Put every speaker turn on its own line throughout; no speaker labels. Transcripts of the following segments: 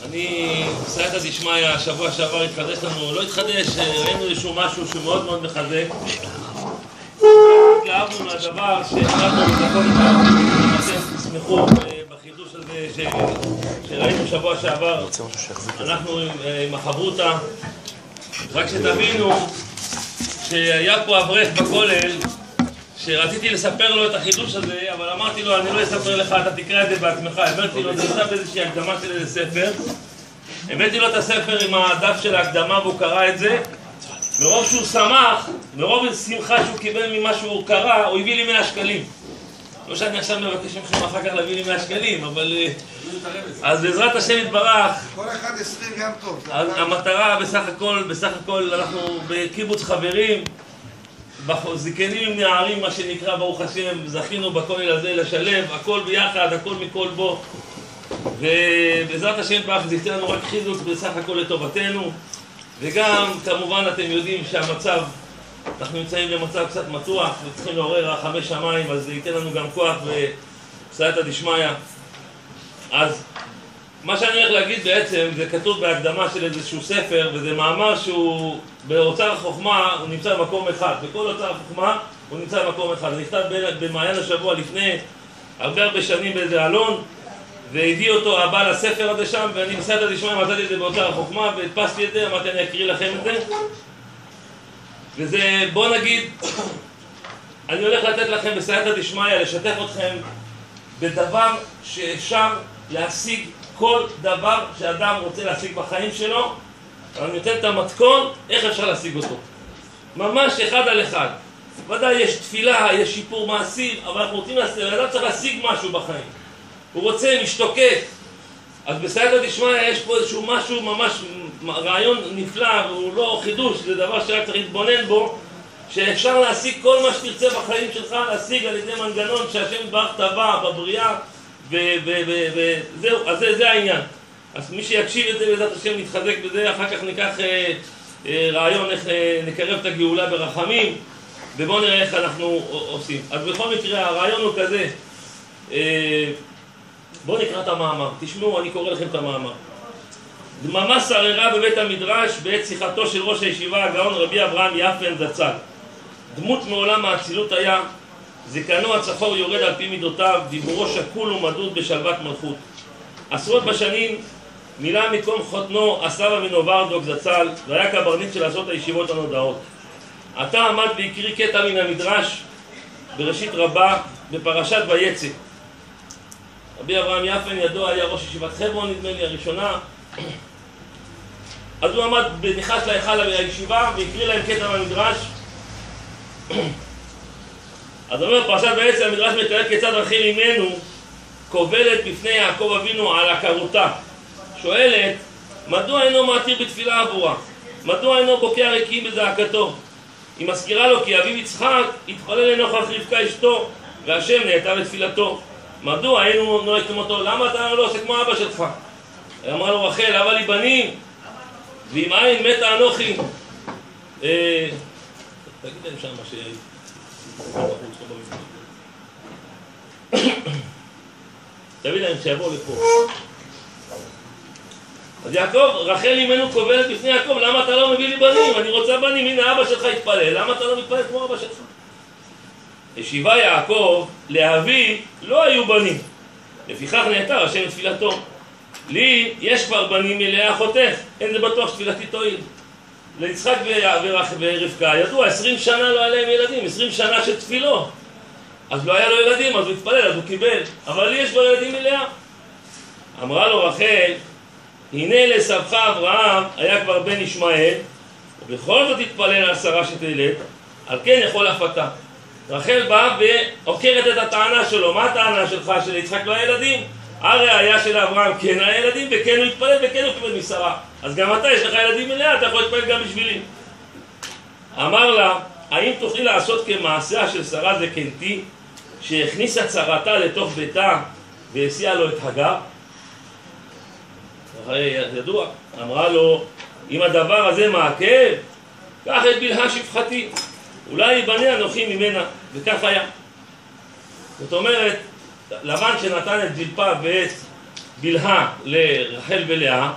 אני, סייעתא דשמיא, השבוע שעבר התחדש לנו, לא התחדש, ראינו איזשהו משהו שמאוד מאוד מחזק. התלהבנו מהדבר שהחלטנו לזכות אתם תשמחו בחידוש הזה שראינו שבוע שעבר. אנחנו עם החברותה, רק שתבינו שהיה פה אברך בכולל שרציתי לספר לו את החידוש הזה, אבל אמרתי לו, אני לא אספר לך, אתה תקרא את זה בעצמך. הבאתי לו, זה נמצא באיזושהי הקדמה של איזה ספר. הבאתי לו את הספר עם הדף של ההקדמה והוא קרא את זה. מרוב שהוא שמח, מרוב שמחה שהוא קיבל ממה שהוא קרא, הוא הביא לי 100 שקלים. לא שאני עכשיו מבקש ממכם אחר כך להביא לי 100 שקלים, אבל... אז בעזרת השם יתברך...
כל אחד 20 גם טוב.
המטרה בסך הכל, אנחנו בקיבוץ חברים, זקנים עם נערים, מה שנקרא, ברוך השם, זכינו בכולל הזה לשלב, הכל ביחד, הכל מכל בו. ובעזרת השם יתברך זה ייתן לנו רק חידוש בסך הכל לטובתנו. וגם, כמובן, אתם יודעים שהמצב, אנחנו נמצאים במצב קצת מתוח וצריכים לעורר רחמי שמיים, אז זה ייתן לנו גם כוח בסייעתא דשמיא. אז מה שאני הולך להגיד בעצם, זה כתוב בהקדמה של איזשהו ספר, וזה מאמר שהוא באוצר החוכמה, הוא נמצא במקום אחד. בכל אוצר החוכמה הוא נמצא במקום אחד. זה נכתב במעיין השבוע לפני הרבה שנים באיזה אלון, והביא אותו הבעל הספר הזה שם, ואני בסייעתא דשמיא מצאתי את זה באוצר החוכמה, והדפסתי את זה, אמרתי אני אקריא לכם את זה. וזה, בוא נגיד, אני הולך לתת לכם בסייעתא דשמיא, לשתף אתכם בדבר שאפשר להשיג כל דבר שאדם רוצה להשיג בחיים שלו. אני נותן את המתכון, איך אפשר להשיג אותו. ממש אחד על אחד. ודאי יש תפילה, יש שיפור מעשי, אבל אנחנו רוצים להשיג, האדם צריך להשיג משהו בחיים. הוא רוצה, משתוקק. אז בסייעתא דשמיא יש פה איזשהו משהו ממש, רעיון נפלא, והוא לא חידוש, זה דבר שרק צריך להתבונן בו, שאפשר להשיג כל מה שתרצה בחיים שלך, להשיג על ידי מנגנון שהשם יתברך טבע בבריאה, וזהו, אז זה העניין. אז מי שיקשיב את זה בעזרת השם נתחזק בזה, אחר כך ניקח רעיון איך נקרב את הגאולה ברחמים, ובואו נראה איך אנחנו עושים. אז בכל מקרה הרעיון הוא כזה, בואו נקרא את המאמר, תשמעו, אני קורא לכם את המאמר. דממה שררה בבית המדרש בעת שיחתו של ראש הישיבה הגאון רבי אברהם יפן זצ"ל. דמות מעולם האצילות היה, זקנו הצחור יורד על פי מידותיו, דיבורו שקול ומדוד בשלוות מלכות. עשרות בשנים מילא מקום חותנו הסבא מנוברדוק זצ"ל, והיה קברניט של עשרות הישיבות הנודעות. עתה עמד והקריא קטע מן המדרש בראשית רבה בפרשת ויצא. רבי אברהם יפן ידוע היה ראש ישיבת חברון, נדמה לי הראשונה. אז הוא עמד ונכנס להיכל הישיבה והקריא להם קטע מהמדרש. אז אומר פרשת ויצא, המדרש מתאר כיצד רחל אימנו קובלת בפני יעקב אבינו על הכרותה. שואלת, מדוע אינו מעתיר בתפילה עבורה? מדוע אינו בוקע ריקים בזעקתו? היא מזכירה לו כי אביו יצחק התפלל לנוכח רבקה אשתו, והשם נעתר לתפילתו. מדוע היינו נוהגתם אותו? למה אתה לא עושה כמו אבא שלך? אמרה לו רחל, אבא לי בנים, ואם אין מתה אנוכי. תגיד להם שם מה ש... תביא להם שיבואו לפה. אז יעקב, רחל אימנו קובלת בפני יעקב, למה אתה לא מביא לי בנים? אני רוצה בנים, הנה אבא שלך התפלל, למה אתה לא מתפלל כמו אבא שלך? השיבה יעקב, לאבי לא היו בנים, לפיכך נעתר השם לתפילתו. לי יש כבר בנים מלאה אחותך, אין זה בטוח שתפילתי תועיל. ליצחק ורבקה ידוע, 20 שנה לא היה להם ילדים, 20 שנה של תפילו. אז לא היה לו ילדים, אז הוא התפלל, אז הוא קיבל. אבל לי יש כבר ילדים מלאה. אמרה לו רחל, הנה לסבך אברהם היה כבר בן ישמעאל, ובכל זאת התפלל על שרה שתלד, על כן יכול אף אתה. רחל באה ועוקרת את הטענה שלו. מה הטענה שלך שליצחק לא היה ילדים? הראיה של אברהם כן היה ילדים, וכן הוא התפלל וכן הוא קיבל משרה. אז גם אתה יש לך ילדים מלאה, אתה יכול להתפלל גם בשבילי. אמר לה, האם תוכלי לעשות כמעשיה של שרה זקנתי, שהכניסה צרתה לתוך ביתה והסיעה לו את הגר? ידוע. אמרה לו, אם הדבר הזה מעכב, קח את בלהה שפחתי, אולי ייבנה אנוכי ממנה. וכך היה. זאת אומרת, לבן שנתן את זלפה ואת בלהה לרחל ולאה,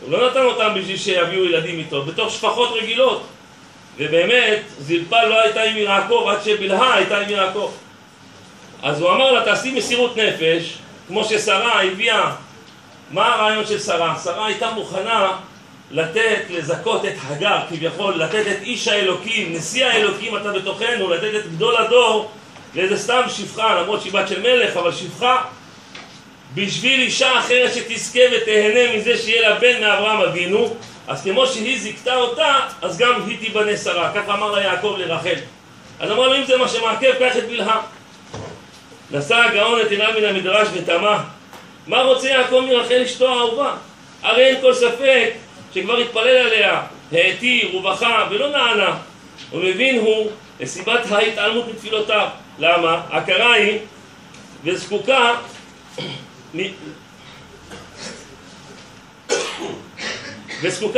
הוא לא נתן אותם בשביל שיביאו ילדים איתו, בתוך שפחות רגילות. ובאמת, זלפה לא הייתה עם יעקב עד שבלהה הייתה עם יעקב. אז הוא אמר לה, תעשי מסירות נפש, כמו ששרה הביאה. מה הרעיון של שרה? שרה הייתה מוכנה לזכות את הגר, כביכול, לתת את איש האלוקים, נשיא האלוקים אתה בתוכנו, לתת את גדול הדור, לאיזה סתם שפחה, למרות שהיא בת של מלך, אבל שפחה, בשביל אישה אחרת שתזכה ותהנה מזה שיהיה לה בן מאברהם אבינו. אז כמו שהיא זיקתה אותה, אז גם היא תיבנה שרה. ככה אמר לה יעקב לרחל. אז אמר לו, אם זה מה שמעכב, קח את בלהה. נשא הגאון את עיניו מן המדרש ותמה, מה רוצה יעקב מרחל אשתו האהובה? הרי אין כל ספק שכבר התפלל עליה, העתיר ובכה ולא נענה. ומבין הוא לסיבת ההתעלמות מתפילותיו. למה? הכרה היא וזקוקה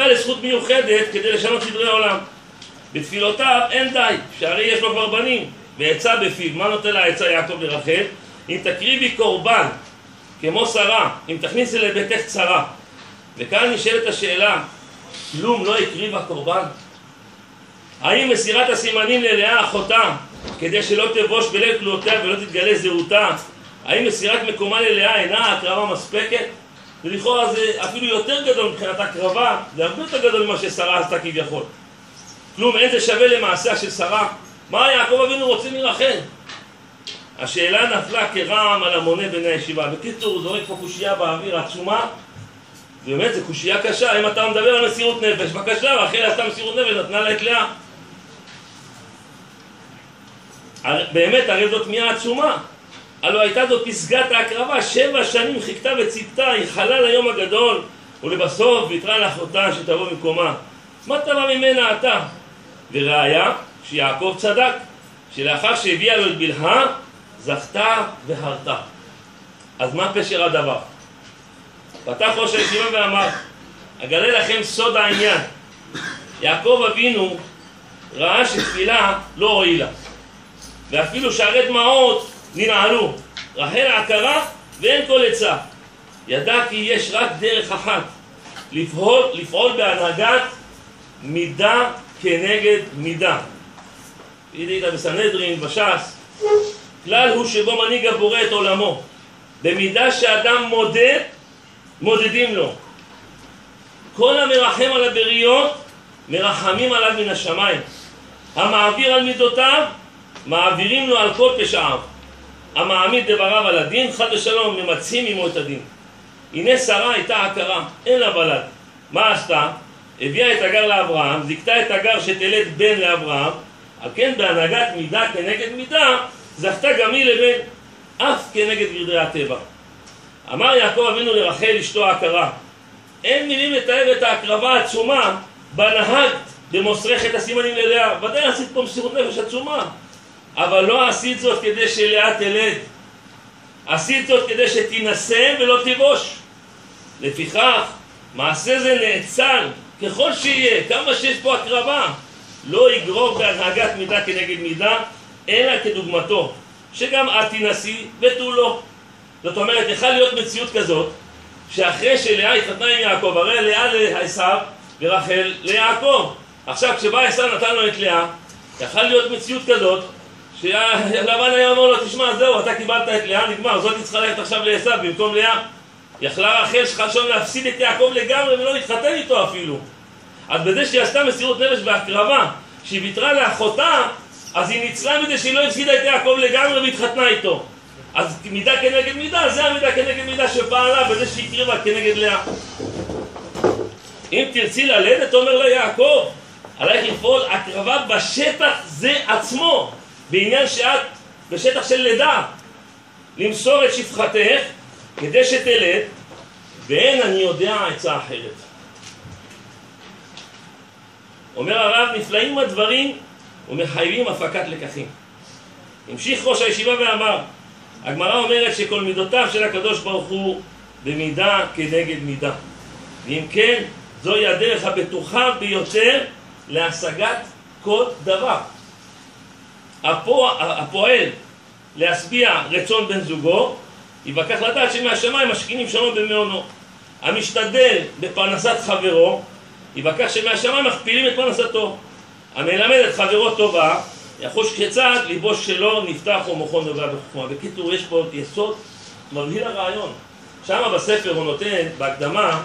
לזכות מיוחדת כדי לשנות סדרי עולם. בתפילותיו אין די, שהרי יש לו כבר בנים, ועצה בפיו. מה נותן לה עצה יעקב לרחל? אם תקריבי קורבן כמו שרה, אם תכניסי לביתך צרה. וכאן נשאלת השאלה, כלום לא הקריבה קורבן? האם מסירת הסימנים ללאה אחותה כדי שלא תבוש בלב כלולותיה ולא תתגלה זהותה, האם מסירת מקומה ללאה אינה הקרבה מספקת? ולכאורה זה אפילו יותר גדול מבחינת הקרבה, זה הרבה יותר גדול ממה ששרה עשתה כביכול. כלום אין זה שווה למעשה של שרה. מה יעקב אבינו רוצה מרחל? השאלה נפלה כרעם על המונה בני הישיבה. בקיצור, הוא זורק פה קושייה באוויר עצומה, ובאמת זו קושייה קשה. אם אתה מדבר על מסירות נפש, בבקשה, רחל עשתה מסירות נפש, נתנה לה את לאה. באמת, הרי זאת תמיהה עצומה. הלוא הייתה זאת פסגת ההקרבה, 7 שנים חיכתה וציפתה, היא חלל היום הגדול, ולבסוף ויתרה לאחותה שתבוא במקומה. מה תבע ממנה אתה? וראיה שיעקב צדק, שלאחר שהביאה לו את בלהה, זכתה והרתה. אז מה פשר הדבר? פתח ראש הישיבה ואמר, אגלה לכם סוד העניין. יעקב אבינו ראה שתפילה לא הועילה, ואפילו שערי דמעות ננעלו. רחל עקרה ואין כל עצה. ידע כי יש רק דרך אחת, לפעול בהנהגת מידה כנגד מידה. ידידה בסנהדרין, בש"ס, כלל הוא שבו מנהיג הבורא את עולמו. במידה שאדם מודה, מודדים לו. כל המרחם על הבריות, מרחמים עליו מן השמיים. המעביר על מידותיו, מעבירים לו על כל פשעיו. המעמיד דבריו על הדין, חד ושלום ממצים עמו את הדין. הנה שרה הייתה עקרה, אין לה בלד. מה עשתה? הביאה את הגר לאברהם, זיקתה את הגר שתלד בן לאברהם, על כן בהנהגת מידה כנגד מידה, זכתה גם היא לבן, אף כנגד גרדרי הטבע. אמר יעקב אבינו לרחל אשתו העקרה, אין מילים לתאר את ההקרבה העצומה בנהגת במוסרך את הסימנים ללאה. ודאי עשית פה מסירות נפש עצומה, אבל לא עשית זאת כדי שלאה תלד, עשית זאת כדי שתינשא ולא תיבוש. לפיכך מעשה זה נאצל ככל שיהיה, כמה שיש פה הקרבה, לא יגרור בהנהגת מידה כנגד מידה, אלא כדוגמתו, שגם את תינשאי ותו לא. זאת אומרת, יכולה להיות מציאות כזאת, שאחרי שלאה התחתנה עם יעקב, הרי לאה לעשיו ורחל ליעקב. עכשיו כשבא עשיו נתן לו את לאה, יכולה להיות מציאות כזאת, שלבן היה אומר לו, תשמע, זהו, אתה קיבלת את לאה, נגמר, זאת צריכה ללכת עכשיו לעשיו במקום לאה. יכלה רחל שחשוב להפסיד את יעקב לגמרי ולא להתחתן איתו אפילו. אז בזה שהיא עשתה מסירות נפש בהקרבה, שהיא ויתרה לאחותה, אז היא ניצלה מזה שהיא לא הפסידה את יעקב לגמרי והתחתנה איתו. אז מידה כנגד מידה, זה המידה כנגד מידה שפעלה בזה שהיא הקריבה כנגד לאה. אם תרצי ללדת, אומר לה יעקב, עלייך לפעול הקרבה בשטח זה עצמו, בעניין שאת בשטח של לידה, למסור את שפחתך כדי שתלד, ואין אני יודע עצה אחרת. אומר הרב, נפלאים הדברים ומחייבים הפקת לקחים. המשיך ראש הישיבה ואמר, הגמרא אומרת שכל מידותיו של הקדוש ברוך הוא במידה כנגד מידה. ואם כן, זוהי הדרך הבטוחה ביותר להשגת כל דבר. הפועל להשביע רצון בן זוגו, יווכח לדעת שמהשמיים משכינים שלום במעונו. המשתדל בפרנסת חברו, יווכח שמהשמיים מכפילים את פרנסתו. המלמד את חברו טובה, יחוש כיצד ליבו שלו נפתח ומוחו נוגע בחוכמה. בקיצור, יש פה יסוד מבהיל הרעיון. שם בספר הוא נותן, בהקדמה,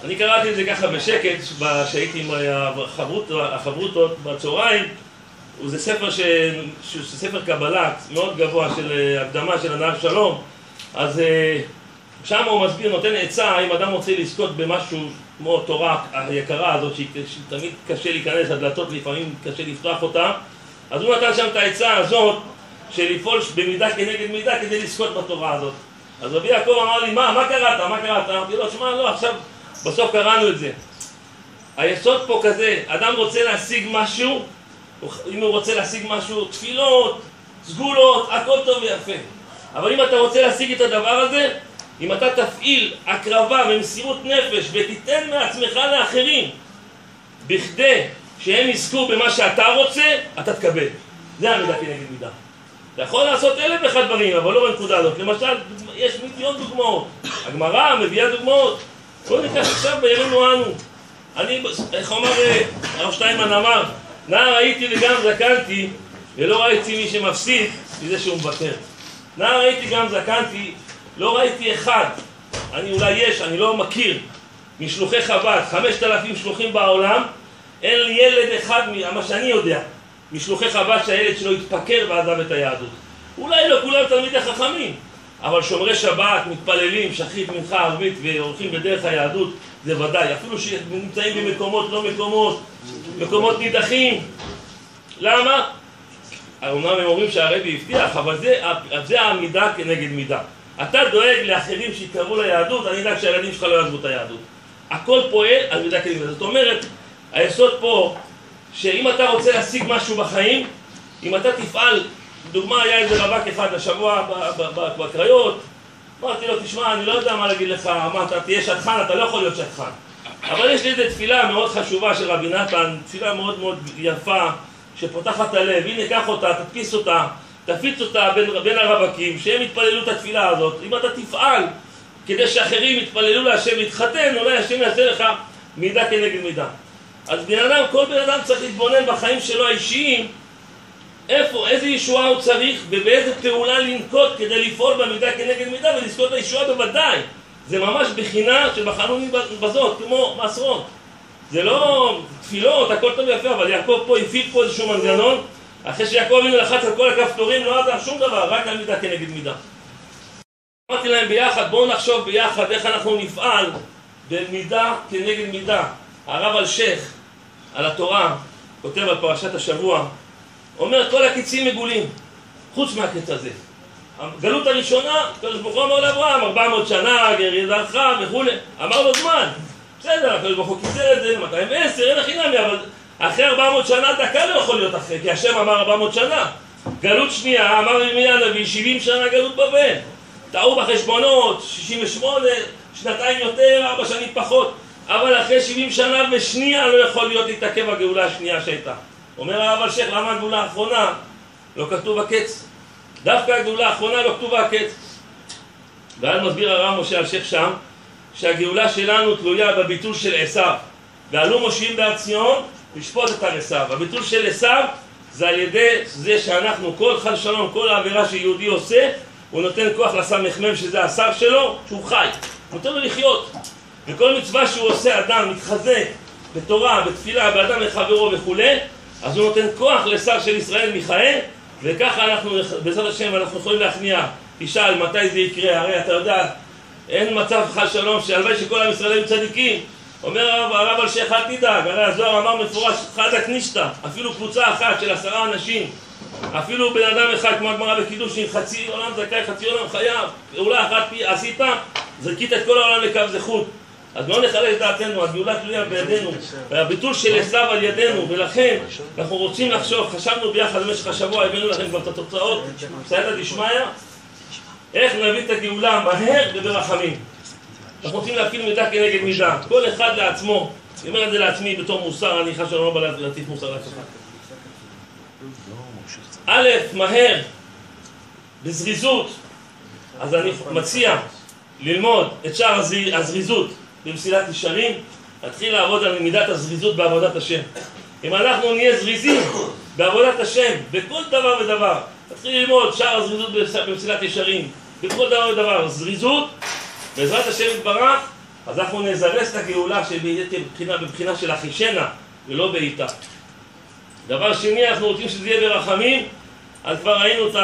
אני קראתי את זה ככה בשקט, שהייתי עם החברותות בצהריים, זה ספר ספר קבלה מאוד גבוה של הקדמה של הנהר שלום. אז שם הוא מסביר, נותן עצה, אם אדם רוצה לזכות במשהו כמו תורה היקרה הזאת, שתמיד קשה להיכנס, הדלתות לפעמים קשה לפתוח אותה, אז הוא נתן שם את העצה הזאת של לפעול במידה כנגד מידה כדי לזכות בתורה הזאת. אז רבי יעקב אמר לי, מה קראת? אמרתי לו, שמע, לא, עכשיו בסוף קראנו את זה. היסוד פה כזה, אדם רוצה להשיג משהו, אם הוא רוצה להשיג משהו, תפילות, סגולות, הכל טוב ויפה. אבל אם אתה רוצה להשיג את הדבר הזה, אם אתה תפעיל הקרבה ומסירות נפש ותיתן מעצמך לאחרים בכדי שהם יזכו במה שאתה רוצה, אתה תקבל. זה המידה כנגד מידה. אתה יכול לעשות 1001 דברים, אבל לא בנקודה הזאת. למשל, יש מיליון דוגמאות. הגמרא מביאה דוגמאות. בואו ניקח עכשיו בימינו אנו. איך אומר הרב שטיינמן אמר, נער הייתי וגם זקנתי, ולא ראיתי מי שמפסיד מזה שהוא מוותר. נער הייתי גם זקנתי, לא ראיתי אחד, אני לא מכיר, משלוחי חב"ד, 5,000 שלוחים בעולם, אין לי ילד אחד, מה שאני יודע, משלוחי חב"ד שהילד שלו התפקר ועזב את היהדות. אולי לא כולם תלמידי חכמים, אבל שומרי שבת, מתפללים, שחרית, מנחה, ערבית והולכים בדרך היהדות, זה ודאי. אפילו שנמצאים במקומות לא מקומות נידחים. למה? אומנם הם אומרים שהרבי הבטיח, אבל זה העמידה כנגד מידה. אתה דואג לאחרים שיתקרבו ליהדות, אני אדאג שהילדים שלך לא יעזבו את היהדות. הכל פועל על מידה כנגד מידה. זאת אומרת, היסוד פה, שאם אתה רוצה להשיג משהו בחיים, אם אתה תפעל, דוגמה היה איזה רווק אחד השבוע בקריות, אמרתי לו, תשמע, אני לא יודע מה להגיד לך, אמרת, תהיה שטחן, אתה לא יכול להיות שטחן. אבל יש לי איזו תפילה מאוד חשובה של רבי נתן, תפילה מאוד מאוד יפה, שפותחת הלב, הנה קח אותה, תדפיס אותה, תפיץ אותה בין הרווקים, שהם יתפללו את התפילה הזאת. אם אתה תפעל כדי שאחרים יתפללו להשם להתחתן, אולי השם יעשה לך מידה כנגד מידה. אז כל בן אדם צריך להתבונן בחיים שלו האישיים, איזה ישועה הוא צריך ובאיזה פעולה לנקוט כדי לפעול במידה כנגד מידה ולזכות לישועה בוודאי. זה ממש בחינה של בחנונים בזאת, כמו מעשרות. זה לא תפילות, הכל טוב ויפה, אבל יעקב פה הפעיל פה איזשהו מנגנון, אחרי שיעקב אבינו לחץ על כל הכפתורים, לא עזר שום דבר, רק על מידה כנגד מידה. אמרתי להם ביחד, בואו נחשוב ביחד איך אנחנו נפעל במידה כנגד מידה. הרב אלשיך על התורה, כותב על פרשת השבוע, אומר כל הקיצים מגולים, חוץ מהקץ הזה. הגלות הראשונה, הקדוש ברוך הוא אמר לאברהם, 400 שנה, ידעך וכו'. אמר לו זמן. בסדר, הקדוש ברוך הוא קיצר את זה, 210, אין הכי נמי, אבל אחרי 400 שנה דקה לא יכול להיות אחרי, כי השם אמר 400 שנה. גלות שנייה, אמר ירמיה הנביא, 70 שנה גלות בבל. טעו בחשבונות, 68, שנתיים יותר, 4 שנים פחות. אבל אחרי 70 שנה ושנייה לא יכול להיות להתעכב הגאולה השנייה שהייתה. אומר הרב אלשיך, למה הגאולה האחרונה לא כתוב הקץ? דווקא הגאולה האחרונה לא כתובה הקץ. ואז מסביר הרב משה אלשיך שם, שהגאולה שלנו תלויה בביטול של עשיו. ועלו מושיעים בהר ציון לשפוט את הר עשיו. הביטול של עשיו זה על ידי זה שאנחנו, כל חל שלום, כל העבירה שיהודי עושה, הוא נותן כוח לסמ"ם שזה השר שלו, שהוא חי. הוא נותן לו לחיות. וכל מצווה שהוא עושה, אדם מתחזק בתורה, בתפילה, באדם לחברו וכו', אז הוא נותן כוח לשר של ישראל מיכאל, וככה אנחנו, בעזרת השם, אנחנו יכולים להכניע. תשאל מתי זה יקרה, הרי אתה יודע, אין מצב חל שלום שהלוואי שכל עם ישראל הם צדיקים. אומר הרב אלשיך, אל תדאג, הרי הזוהר אמר מפורש, חד הקנישתא, אפילו קבוצה אחת של 10 אנשים, אפילו בן אדם אחד, כמו הגמרא בקידושין, חצי עולם זכאי, חצי עולם חייב, פעולה אחת עשית, זרקית את כל העולם לקו זכות. אז לא נחלש דעתנו, הגאולה תלויה בידינו, והביטול של עשיו על ידינו, ולכן אנחנו רוצים לחשוב, חשבנו ביחד במשך השבוע, הבאנו לכם כבר את התוצאות, בסייעתא דשמיא, איך נביא את הגאולה מהר וברחמים. אנחנו רוצים להפעיל מידה כנגד מידה, כל אחד לעצמו. אני אומר את זה לעצמי בתור מוסר, אני חושב שאני לא בא להטיף מוסר לעצמך. א', מהר, בזריזות, אז אני מציע ללמוד את שאר הזריזות במסילת ישרים, להתחיל לעבוד על מידת הזריזות בעבודת השם. אם אנחנו נהיה זריזים בעבודת השם, בכל דבר ודבר, נתחיל ללמוד שאר הזריזות במסילת ישרים, בכל דבר ודבר, זריזות, בעזרת השם יתברך, אז אנחנו נזרז את הגאולה בבחינה של אחישנה, ולא בעיטה. דבר שני, אנחנו רוצים שזה יהיה ברחמים, אז כבר ראינו את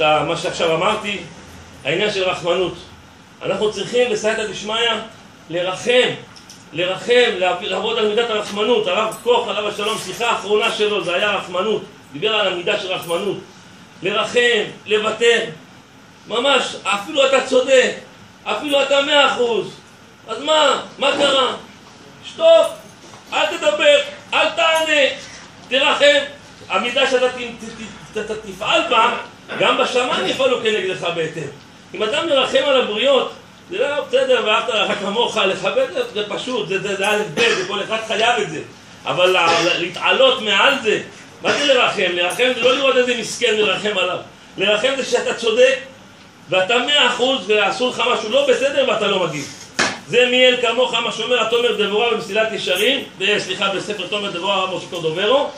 מה שעכשיו אמרתי, העניין של רחמנות. אנחנו צריכים בסייעתא דשמיא לרחם, לעבוד על מידת הרחמנות. הרב קוק, עליו השלום, שיחה האחרונה שלו, זה היה רחמנות. דיבר על המידה של רחמנות. לרחם, לוותר. ממש, אפילו אתה צודק, אפילו אתה 100%. אז מה קרה? שטוף, אל תדבר, אל תענה, תרחם. המידה שאתה תפעל בה, גם בשמיים יפעלו כנגדך בהתאם. אם אתה מרחם על הבריות, זה לא בסדר, ואהבת לך כמוך, לכבד זה פשוט, זה א' ב', זה כל אחד חייב את זה. אבל להתעלות מעל זה, מה זה לרחם? לרחם זה לא לראות איזה מסכן לרחם עליו. לרחם זה שאתה צודק, ואתה 100% ועשו לך משהו לא בסדר ואתה לא מגיב. זה מיאל כמוך, מה שאומר התומר דבורה במסילת ישרים, בספר תומר דבורה הרב משה קורדוברו,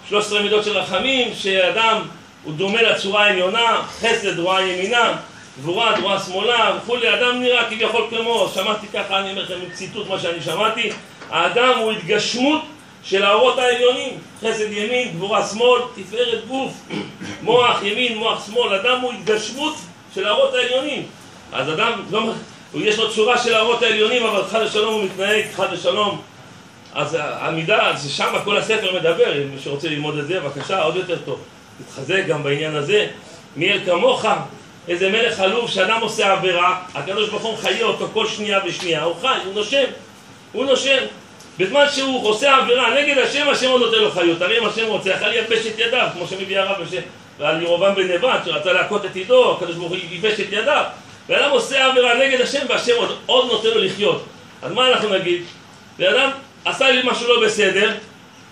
13 מידות של רחמים, שאדם הוא דומה לצורה העליונה, חסד רואה ימינה, גבורה רואה שמאלה וכולי. אדם נראה כביכול כמו, שמעתי ככה, אני אומר לכם עם ציטוט מה שאני שמעתי, האדם הוא התגשמות של האורות העליונים, חסד ימין, גבורה שמאל, תפארת גוף, מוח ימין, מוח שמאל. אדם הוא התגשמות של האורות העליונים. אז אדם, יש לו צורה של האורות העליונים, אבל חד ושלום הוא מתנהג, חד ושלום. אז המידה, זה שם כל הספר מדבר, מי שרוצה ללמוד את זה, בבקשה, עוד יותר טוב. תתחזק גם בעניין הזה. מיאל כמוך, איזה מלך עלוב, שאדם עושה עבירה, הקדוש ברוך הוא מחיה אותו כל שנייה ושנייה, הוא חי, הוא נושם. בזמן שהוא עושה עבירה נגד השם, השם עוד נותן לו חיות. הרי אם השם רוצה, יכול לייבש את ידיו, כמו שמביא הרב ועל ירובעם בן נבט, שרצה להכות את ידו, הקדוש ברוך הוא ייבש את ידיו. ואדם עושה עבירה נגד השם, והשם עוד נותן לו לחיות. אז מה אנחנו נגיד? ואדם עשה לי משהו לא בסדר,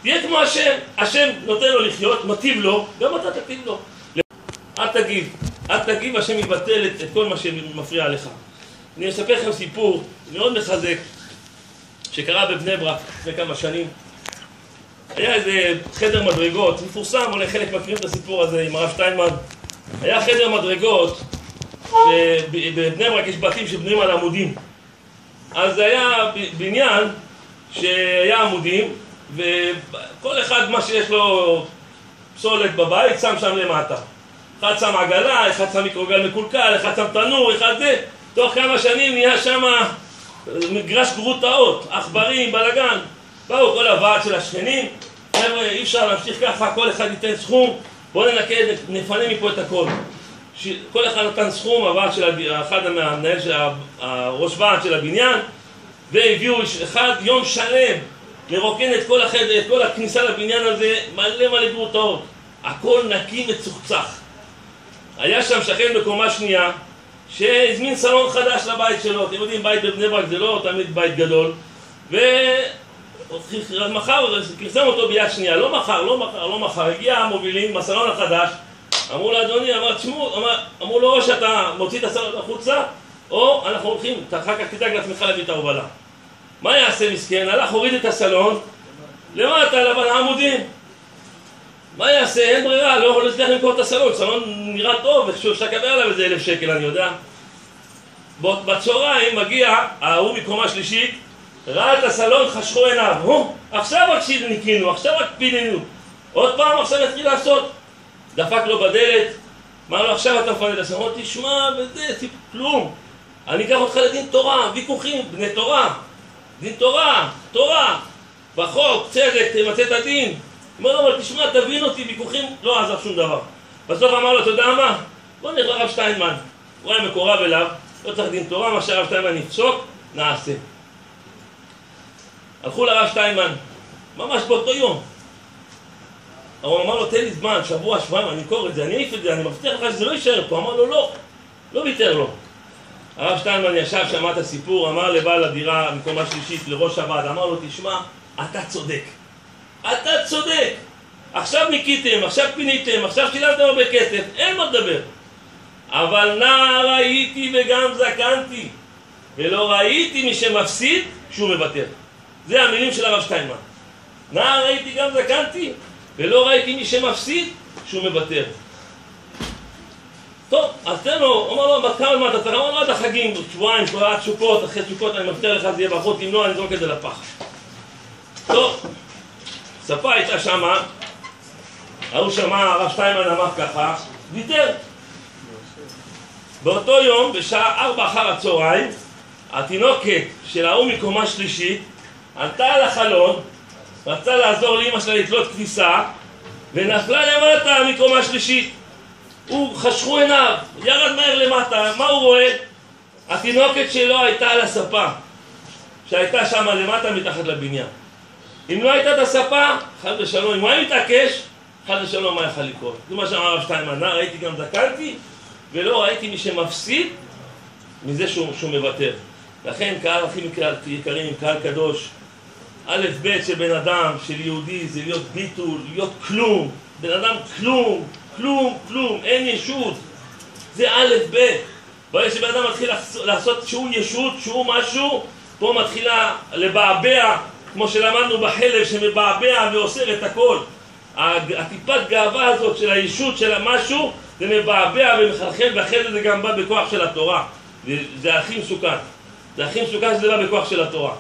תהיה כמו השם, השם נותן לו לחיות, מטיב לו, גם אתה תטיב לו. אל תגיב, השם יבטל את כל מה שמפריע לך. אני אספר לכם סיפור מאוד מחזק, שקרה בבני ברק לפני כמה שנים. היה איזה חדר מדרגות, מפורסם, אולי חלק מכירים את הסיפור הזה עם הרב שטיינמן. היה חדר מדרגות, בבני ברק יש בתים שבנויים על עמודים. אז זה היה בניין שהיה עמודים, וכל אחד מה שיש לו פסולת בבית שם למטה. אחד שם עגלה, אחד שם מיקרוגל מקולקל, אחד שם תנור, אחד זה. תוך כמה שנים נהיה שם מגרש גרוטאות, עכברים, בלגן. באו כל הוועד של השכנים, חבר'ה, אי אפשר להמשיך ככה, כל אחד ייתן סכום, בואו נפנה מפה את הכל. כל אחד נתן סכום, הוועד של אחד המנהל של הראש ועד של הבניין, והביאו אחד יום שלם לרוקן את כל החדר, את כל הכניסה לבניין הזה, מלא גרוטאות. הכל נקי מצוחצח. היה שם שכן בקומה שנייה, שהזמין סלון חדש לבית שלו. אתם יודעים, בית בבני ברק זה לא תמיד בית גדול. ומחר, פרסם אותו ביד שנייה. לא מחר. הגיע המובילים בסלון החדש. אמרו לאדוני, אמרו לו, או שאתה מוציא את הסלון החוצה, או אנחנו הולכים, אחר כך תדאג לעצמך להביא את ההובלה. מה יעשה מסכן? הלך, הוריד את הסלון, למטה, לעמודים. מה יעשה? אין ברירה, לא הצליח למכור את הסלון. סלון נראה טוב, אפשר לקבל עליו איזה 1,000 שקל, אני יודע. בצהריים מגיע ההוא מקומה שלישית, ראה את הסלון, חשכו עיניו. עכשיו רק ניקינו, עכשיו רק פינינו. עוד פעם עכשיו נתחיל לעשות. דפק לו בדלת, אמר לו, עכשיו אתה מפנה את הסלון, תשמע, וזה, כלום. אני אקח אותך לדין תורה, ויכוחים, בני תורה. דין תורה, בחוק, צדק, תמצא את הדין. אמר לו, אבל תשמע, תבין אותי, ויכוחים, לא עזב שום דבר. בסוף אמר לו, אתה יודע מה? בוא נלך לרב שטיינמן. הוא היה מקורב אליו, לא צריך דין תורה, מה שהרב שטיינמן יפסוק, נעשה. הלכו לרב שטיינמן, ממש באותו יום. הוא אמר לו, תן לי זמן, שבוע, שבועיים, אני אקור את זה, אני אעיף את זה, אני מבטיח לך שזה לא יישאר פה. אמר לו, לא ויתר לו. הרב שטיינמן ישב, שמע את הסיפור, אמר לבעל הדירה, מקומה שלישית, לראש הוועד, אמר לו, תשמע, אתה צודק. עכשיו ניקיתם, עכשיו פיניתם, עכשיו שילמתם הרבה כסף, אין מה לדבר. אבל נער הייתי וגם זקנתי, ולא ראיתי מי שמפסיד כשהוא מוותר. זה המילים של הרב שטיינמן. נער הייתי גם זקנתי, ולא ראיתי מי שמפסיד כשהוא מוותר. טוב, אז תן לו, אומר לו, כמה זמן אתה צריך? אמר לו, עד החגים, שבועיים, עד סוכות, אחרי סוכות, אני מבטיח לך, זה יהיה בחוץ, אם לא, אני זורק את זה לפח. טוב, ספה הייתה שמה, ההוא שמע, הרב שטיינמן אמר ככה, ויתר. באותו יום, בשעה 4 אחר הצהריים, התינוקת של ההוא מקומה שלישית, עלתה על החלון, רצה לעזור לאמא שלה לתלות כביסה, ונפלה למטה מקומה שלישית. הוא חשכו עיניו, ירד מהר למטה, מה הוא רואה? התינוקת שלו הייתה על הספה, שהייתה שם למטה מתחת לבניין. אם לא הייתה את הספה, חד ושלום, אם הוא היה מתעקש, חד ושלום מה יכל לקרות. זה מה שאמר הרב שטיינמן, נער הייתי גם זקנתי, ולא ראיתי מי שמפסיד מזה שהוא מוותר. לכן קהל הכי יקרים, קהל קדוש, א' ב' של בן אדם, של יהודי, זה להיות ביטול, להיות כלום. בן אדם כלום, כלום, כלום, אין ישות. זה א' ב'. ברגע שבן אדם מתחיל לעשות שהוא ישות, שהוא משהו, פה מתחילה לבעבע, כמו שלמדנו בחלב, שמבעבע ואוסר את הכל. הטיפת גאווה הזאת של הישות של המשהו, זה מבעבע ומחלחל, ואחרי זה גם בא בכוח של התורה. זה הכי מסוכן. זה הכי מסוכן שזה בא בכוח של התורה.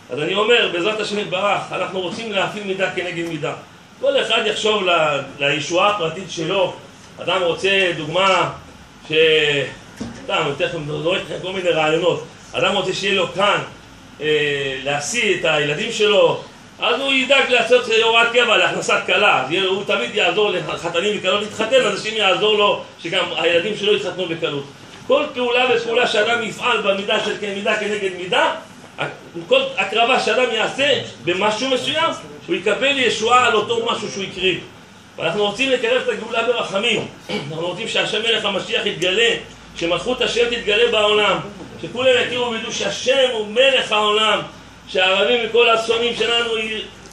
אז אני אומר, בעזרת השם יתברך, אנחנו רוצים להפעיל מידה כנגד מידה. כל אחד יחשוב לישועה הפרטית שלו. אדם רוצה דוגמה תכף נורית לכם כל מיני רעיונות. אדם רוצה שיהיה לו כאן להשיא את הילדים שלו, אז הוא ידאג לעשות הוראת קבע להכנסת כלה. הוא תמיד יעזור לחתנים וקלות להתחתן, אז השם יעזור לו שגם הילדים שלו יתחתנו בקלות. כל פעולה ופעולה שאדם יפעל במידה של מידה כנגד מידה, כל הקרבה שאדם יעשה במשהו מסוים, הוא יקבל ישועה על אותו משהו שהוא יקריב. ואנחנו רוצים לקרב את הגאולה ברחמים. אנחנו רוצים שהשם מלך המשיח יתגלה, שמלכות השם תתגלה בעולם, שכולם יכירו וידעו שהשם הוא מלך העולם, שהערבים וכל האסונים שלנו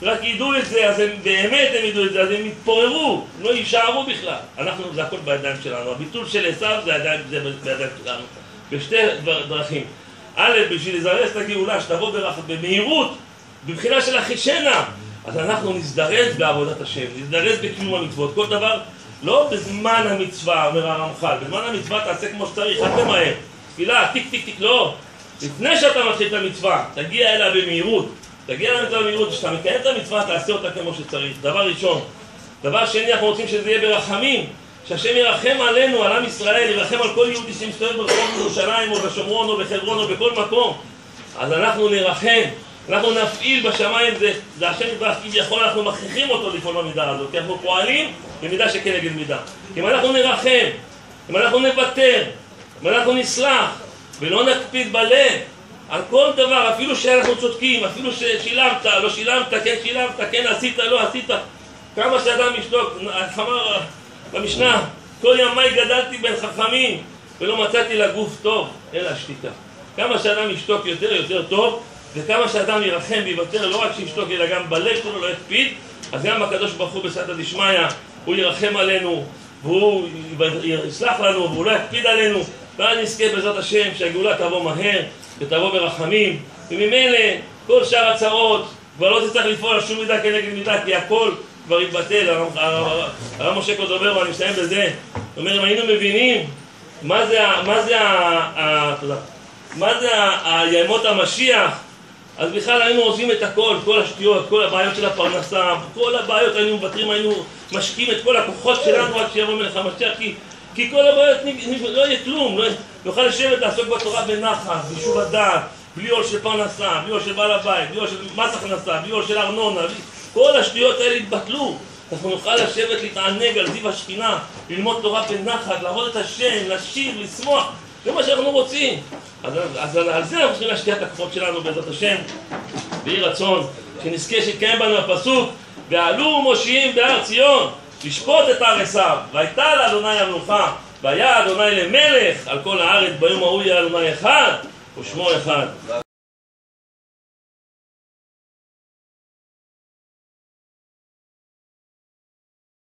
רק ידעו את זה, אז הם באמת הם ידעו את זה, אז הם יתפוררו, לא יישארו בכלל. זה הכל בידיים שלנו. הביטול של עשיו זה בידיים שלנו, בשתי דרכים. א', בשביל לזרז את הגאולה שתבוא במהירות, בבחינה של אחישנה, אז אנחנו נזדרז בעבודת השם, נזדרז בקיום המצוות. כל דבר, לא בזמן המצווה, אומר הרמח"ל, בזמן המצווה תעשה כמו שצריך, אל תמהר. תפילה, טיק טיק טיק, לא. לפני שאתה מתחיל את המצווה, תגיע אליה במהירות. תגיע אליה במהירות, כשאתה מקיים את המצווה, תעשה אותה כמו שצריך. דבר ראשון. דבר שני, אנחנו רוצים שזה יהיה ברחמים. שהשם ירחם עלינו, על עם ישראל, ירחם על כל יהודי שמסתובב ברחוב בירושלים או בשומרון או בחברון או בכל מקום. אז אנחנו נרחם, אנחנו נפעיל בשמיים, זה השם יתברך, כביכול אנחנו מכריחים אותו לפעול במידה הזאת, כי אנחנו פועלים במידה שכנגד מידה. אם אנחנו נרחם, אם אנחנו נוותר, אם אנחנו נסלח ולא נקפיד בלב על כל דבר, אפילו שאנחנו צודקים, אפילו ששילמת, לא שילמת, כן שילמת, כן עשית, לא עשית, כמה שאדם ישתוק, אמר במשנה, כל ימי גדלתי בין חכמים ולא מצאתי לגוף טוב, אלא השתיקה. כמה שאדם ישתוק יותר טוב, וכמה שאדם ירחם ויוותר, לא רק שישתוק אלא גם בלב שלו לא יקפיד, אז גם הקדוש ברוך הוא בסייעתא דשמיא, הוא ירחם עלינו, והוא יסלח לנו, והוא לא יקפיד עלינו, ואז נזכה בעזרת השם שהגאולה תבוא מהר ותבוא ברחמים, וממילא כל שאר הצרות כבר לא תצטרך לפעול על שום מידה כנגד מידה, כי הכל כבר יתבטל. הרב משה קודובר, ואני מסיים בזה, אומר, אם היינו מבינים מה זה ימות המשיח, אז בכלל היינו עוזבים את הכל, כל השטויות, כל הבעיות של הפרנסה, כל הבעיות היינו מוותרים, היינו משקיעים את כל הכוחות שלנו עד שיבוא מלך המשיח, כי כל הבעיות לא יהיה כלום, נוכל לשבת לעסוק בתורה בנחת, בישוב הדעת, בלי עול של פרנסה, בלי עול של בעל הבית, בלי עול של מס הכנסה, בלי עול של ארנונה, כל השטויות האלה התבטלו. אנחנו נוכל לשבת להתענג על זיו השכינה, ללמוד תורה בנחת, לעבוד את השם, לשיר, לשמוח, זה מה שאנחנו רוצים. אז על זה אנחנו צריכים להשקיע את הכוחות שלנו בעזרת השם, ויהי רצון שנזכה שיתקיים בנו הפסוק, ועלו מושיעים בהר ציון לשפוט את הר עשיו, והייתה לאדוני המלוכה, והיה אדוני למלך על כל הארץ, ביום ההוא יהיה אדוני אחד ושמו אחד.